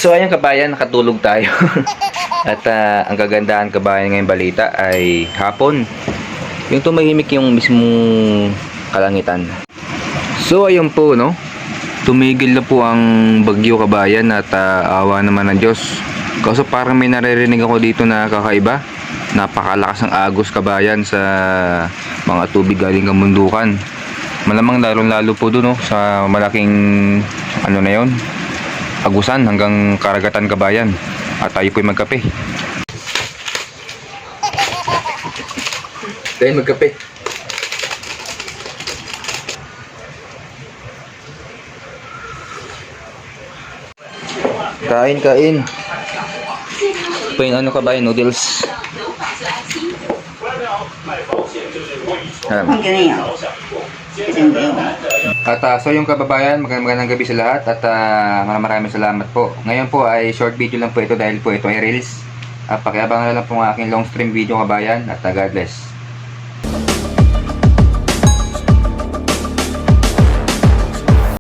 So ayun kabayan, nakatulog tayo. At ang kagandahan kabayan ngayong balita ay hapon. Yung tumahimik yung mismong kalangitan. So ayun po no. Tumigil na po ang bagyo kabayan at awa naman ng Diyos. Kaso parang may naririnig ako dito na kakaiba. Napakalakas ng agos kabayan sa mga tubig galing kamundukan. Malamang lalo po doon no, sa malaking ano na yon, agusan hanggang karagatan kabayan. At tayo po'y magkape. Tayo magkape. Kain. Ito yung ano kabayan, noodles. At so yung kababayan, magandang gabi sa lahat at maraming salamat po. Ngayon po ay short video lang po ito dahil po ito ay reels. Pakiabangan na lang po ang aking long stream video kabayan at God bless.